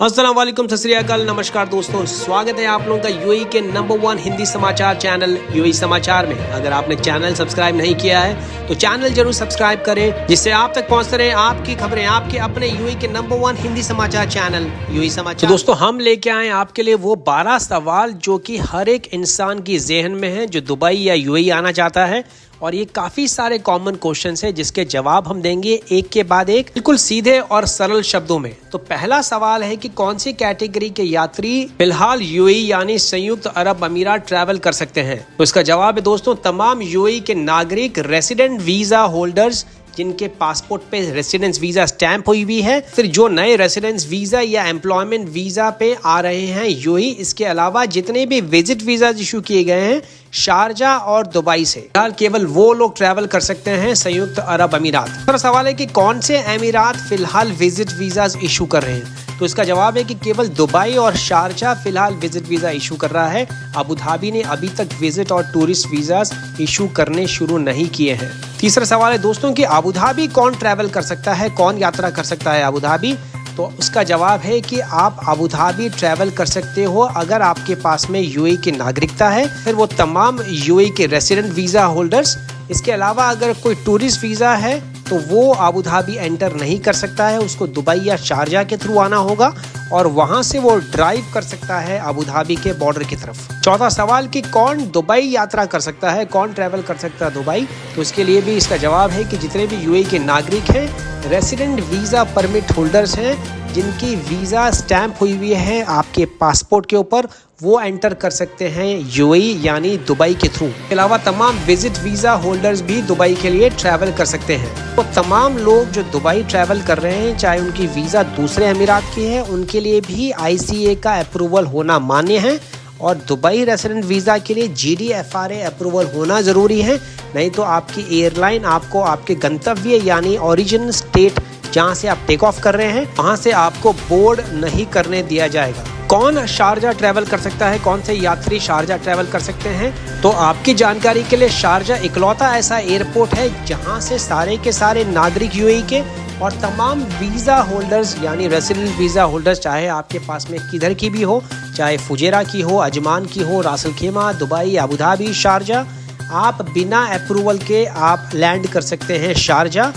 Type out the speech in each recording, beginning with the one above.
अस्सलाम वालेकुम, सत श्री अकाल, नमस्कार दोस्तों, स्वागत है आप लोगों का यूएई के नंबर 1 हिंदी समाचार चैनल यूएई समाचार में। अगर आपने चैनल सब्सक्राइब नहीं किया है तो चैनल जरूर सब्सक्राइब करें, जिससे आप तक पहुंचते रहे आपकी खबरें आपके अपने यूएई के नंबर 1 हिंदी समाचार चैनल यूएई समाचार। तो दोस्तों, हम लेके आए आपके लिए वो 12 सवाल जो कि हर एक इंसान की जेहन में है जो दुबई या यूएई आना चाहता है। और ये काफी सारे कॉमन क्वेश्चंस हैं जिसके जवाब हम देंगे एक के बाद एक, बिल्कुल सीधे और सरल शब्दों में। तो पहला सवाल है कि कौन सी कैटेगरी के यात्री फिलहाल यूएई यानी संयुक्त अरब अमीरात ट्रैवल कर सकते हैं। तो इसका जवाब है दोस्तों, तमाम यूएई के नागरिक, रेसिडेंट वीजा होल्डर्स जिनके पासपोर्ट पे रेसिडेंस वीजा स्टैंप हुई हुई है, फिर जो नए रेसिडेंस वीजा या एम्प्लॉयमेंट वीजा पे आ रहे हैं यूएई। इसके अलावा जितने भी विजिट वीजा इशू किए गए हैं शारजा और दुबई से, फिलहाल केवल वो लोग ट्रैवल कर सकते हैं संयुक्त अरब अमीरात। दूसरा सवाल है कि कौन से अमीरात फिलहाल विजिट वीजा इशू कर रहे हैं। तो इसका जवाब है कि केवल दुबई और शारजा फिलहाल विजिट वीजा इशू कर रहा है। अबू धाबी ने अभी तक विजिट और टूरिस्ट वीजा इशू करने शुरू नहीं किए हैं। तीसरा सवाल है दोस्तों कि अबू धाबी कौन ट्रैवल कर सकता है, कौन यात्रा कर सकता है अबू धाबी। तो उसका जवाब है कि आप अबू धाबी ट्रैवल कर सकते हो अगर आपके पास में यूएई की नागरिकता है, फिर वो तमाम यूएई के रेसिडेंट वीजा होल्डर्स। इसके अलावा अगर कोई टूरिस्ट वीजा है तो वो अबू धाबी एंटर नहीं कर सकता है, उसको दुबई या शारजा के थ्रू आना होगा और वहां से वो ड्राइव कर सकता है अबू धाबी के बॉर्डर की तरफ। चौथा सवाल कि कौन दुबई यात्रा कर सकता है, कौन ट्रैवल कर सकता है दुबई। तो इसके लिए भी इसका जवाब है कि जितने भी यूएई के नागरिक हैं, रेसिडेंट वीजा परमिट होल्डर्स हैं, जिनकी वीजा स्टैंप हुई हुई है आपके पासपोर्ट के ऊपर, वो एंटर कर सकते हैं यूएई यानी दुबई के थ्रू। इसके अलावा तमाम विजिट वीजा होल्डर्स भी दुबई के लिए ट्रैवल कर सकते हैं। तो तमाम लोग जो दुबई ट्रैवल कर रहे हैं, चाहे उनकी वीजा दूसरे अमीरात की है, उनके लिए भी आईसीए का अप्रूवल होना मान्य है। और दुबई रेसिडेंट वीजा के लिए जीडीएफआरए अप्रूवल होना जरूरी है, नहीं तो आपकी एयरलाइन आपको आपके गंतव्य यानी ओरिजिन स्टेट जहां से आप टेक ऑफ कर रहे हैं वहां से आपको बोर्ड नहीं करने दिया जाएगा। कौन शारजा ट्रैवल कर सकता है, कौन से यात्री शारजा ट्रैवल कर सकते हैं। तो आपकी जानकारी के लिए शारजा इकलौता ऐसा एयरपोर्ट है जहां से सारे के सारे नागरिक यूएई के और तमाम वीजा होल्डर्स यानी रेसिडेंट वीजा होल्डर्स, चाहे आपके पास में किधर की भी हो, चाहे फुजेरा की हो, अजमान की हो, रासल खेमा, दुबई, अबू धाबी, शारजा, आप बिना अप्रूवल के आप लैंड कर सकते हैं शारजा।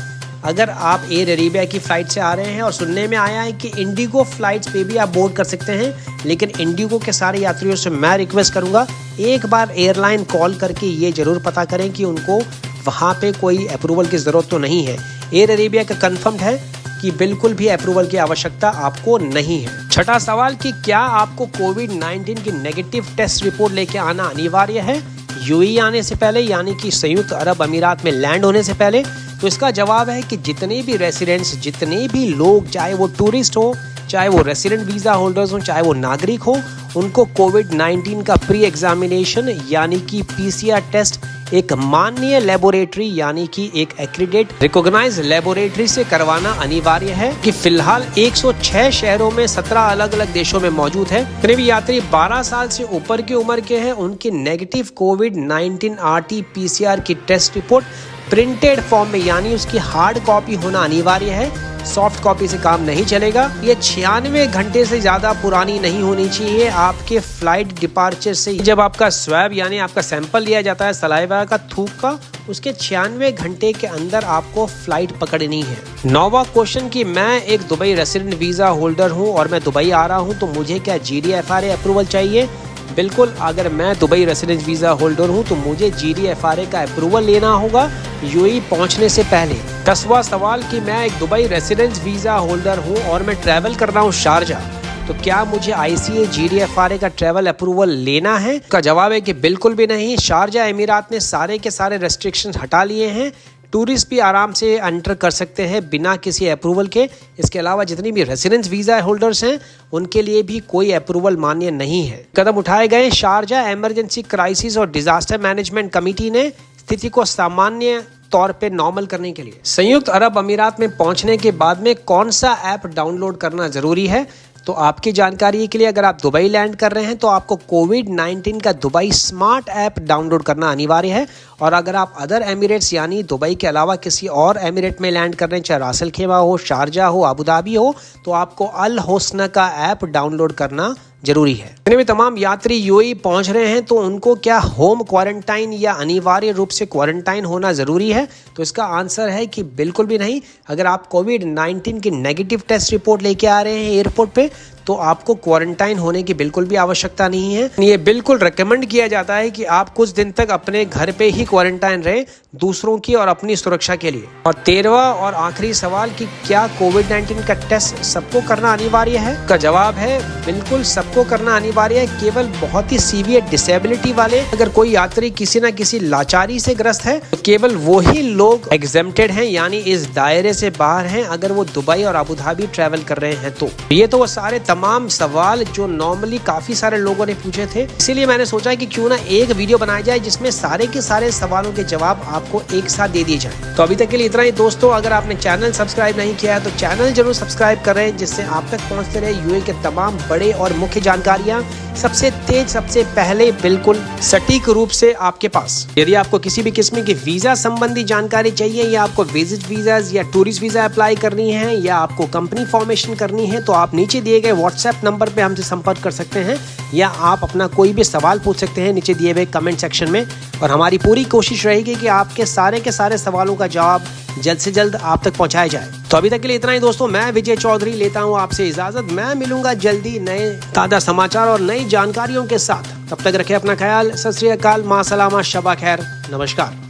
अगर आप एयर अरेबिया की फ़्लाइट से आ रहे हैं, और सुनने में आया है कि इंडिगो फ्लाइट्स पे भी आप बोर्ड कर सकते हैं, लेकिन इंडिगो के सारे यात्रियों से मैं रिक्वेस्ट करूंगा एक बार एयरलाइन कॉल करके ये ज़रूर पता करें कि उनको वहाँ पे कोई अप्रूवल की ज़रूरत तो नहीं है। एयर अरेबिया का कन्फर्म्ड है कि बिल्कुल भी अप्रूवल की आवश्यकता आपको नहीं है। छठा सवाल कि क्या आपको कोविड-19 की नेगेटिव टेस्ट रिपोर्ट लेके आना अनिवार्य है यूएई आने से पहले, यानी कि संयुक्त अरब अमीरात में लैंड होने से पहले। तो इसका जवाब है कि जितने भी रेसिडेंट्स, जितने भी लोग, चाहे वो टूरिस्ट हो, चाहे वो रेसिडेंट वीजा होल्डर्स हो, चाहे वो नागरिक हो, उनको कोविड-19 का प्री एग्जामिनेशन यानी कि पीसीआर टेस्ट एक मान्य लेबोरेटरी यानी कि एक एक्रीडेट रिकॉग्नाइज लेबोरेटरी से करवाना अनिवार्य है, कि फिलहाल 106 शहरों में 17 अलग अलग देशों में मौजूद है। जितने भी यात्री 12 साल से ऊपर की उम्र के हैं, उनकी नेगेटिव कोविड-19 RT-PCR की टेस्ट रिपोर्ट प्रिंटेड फॉर्म में यानी उसकी हार्ड कॉपी होना अनिवार्य है, सॉफ्ट कॉपी से काम नहीं चलेगा। ये 96 घंटे से ज्यादा पुरानी नहीं होनी चाहिए आपके फ्लाइट डिपार्चर से। जब आपका स्वैब यानी आपका सैंपल लिया जाता है सलाइवा का, थूक का, उसके 96 घंटे के अंदर आपको फ्लाइट पकड़नी है। 9वां क्वेश्चन कि मैं एक दुबई रेसिडेंट वीजा होल्डर हूँ और मैं दुबई आ रहा हूँ, तो मुझे क्या जीडीएफआरए अप्रूवल चाहिए। बिल्कुल, अगर मैं दुबई रेसिडेंट वीजा होल्डर हूं तो मुझे जीडीएफआरए का अप्रूवल लेना होगा यूएई पहुंचने से पहले। 10वां सवाल कि मैं एक दुबई रेसिडेंट वीजा होल्डर हूं और मैं ट्रैवल कर रहा हूं शारजा, तो क्या मुझे आईसीए जीडीएफआरए का ट्रैवल अप्रूवल लेना है। का जवाब है कि बिल्कुल भी नहीं। शारजा अमीरात ने सारे के सारे रेस्ट्रिक्शंस हटा लिए हैं, टूरिस्ट भी आराम से एंटर कर सकते हैं बिना किसी अप्रूवल के। इसके अलावा जितनी भी रेसिडेंस वीजा होल्डर्स हैं उनके लिए भी कोई अप्रूवल मान्य नहीं है। कदम उठाए गए। शारजा इमरजेंसी क्राइसिस और डिजास्टर मैनेजमेंट कमेटी ने स्थिति को सामान्य तौर पे नॉर्मल करने के लिए संयुक्त अरब अमीरात में पहुंचने के बाद में कौन सा ऐप डाउनलोड करना जरूरी है। तो आपकी जानकारी के लिए अगर आप दुबई लैंड कर रहे हैं तो आपको कोविड-19 का दुबई स्मार्ट ऐप डाउनलोड करना अनिवार्य है। और अगर आप अदर एमिरेट्स यानी दुबई के अलावा किसी और एमिरेट में लैंड कर रहे हैं, चाहे रासल खेमा हो, शारजा हो, अबू धाबी हो, तो आपको अल हुस्न का ऐप डाउनलोड करना जरूरी है। जितने भी तमाम यात्री यूएई पहुंच रहे हैं तो उनको क्या होम क्वारंटाइन या अनिवार्य रूप से क्वारंटाइन होना जरूरी है? तो इसका आंसर है कि बिल्कुल भी नहीं। अगर आप कोविड-19 की नेगेटिव टेस्ट रिपोर्ट लेके आ रहे हैं एयरपोर्ट पे तो आपको क्वारंटाइन होने की बिल्कुल भी आवश्यकता नहीं है। ये बिल्कुल रिकमेंड किया जाता है कि आप कुछ दिन तक अपने घर पे ही क्वारंटाइन रहें, दूसरों की और अपनी सुरक्षा के लिए। और 13वां और आखिरी सवाल कि क्या कोविड-19 का टेस्ट सबको करना अनिवार्य है? का जवाब है बिल्कुल सबको करना अनिवार्य है। केवल बहुत ही सीवियर डिसेबिलिटी वाले, अगर कोई यात्री किसी न किसी लाचारी से ग्रस्त है तो केवल वो ही लोग एग्जेम्प्टेड हैं, यानी इस दायरे से बाहर हैं अगर वो दुबई और अबू धाबी ट्रैवल कर रहे हैं। तो ये तो वो सारे तमाम सवाल जो नॉर्मली काफी सारे लोगों ने पूछे थे, इसीलिए मैंने सोचा कि क्यों ना एक वीडियो बनाई जाए जिसमें सारे के सारे सवालों के जवाब आपको एक साथ दे दिए जाए। तो अभी तक के लिए इतना ही दोस्तों। अगर आपने चैनल सब्सक्राइब नहीं किया है तो चैनल जरूर सब्सक्राइब करें, जिससे आप तक पहुंचते रहे यूएई के तमाम बड़े और मुख्य जानकारियां सबसे तेज, सबसे पहले, बिल्कुल सटीक रूप से आपके पास। यदि आपको किसी भी किस्म की वीजा संबंधी जानकारी चाहिए, या आपको विजिट वीजा या टूरिस्ट वीजा अप्लाई करनी है, या आपको कंपनी फॉर्मेशन करनी है, तो आप नीचे दिए गए व्हाट्सएप नंबर पे हमसे संपर्क कर सकते हैं, या आप अपना कोई भी सवाल पूछ सकते हैं नीचे दिए हुए कमेंट सेक्शन में। और हमारी पूरी कोशिश रहेगी कि आपके सारे के सारे सवालों का जवाब जल्द से जल्द आप तक पहुंचाया जाए। तो अभी तक के लिए इतना ही दोस्तों। मैं विजय चौधरी लेता हूं आपसे इजाजत। मैं मिलूंगा जल्दी नए ताज़ा समाचार और नई जानकारियों के साथ। तब तक रखें अपना ख्याल। सत श्री अकाल, मां सलामा, शबा खैर, नमस्कार।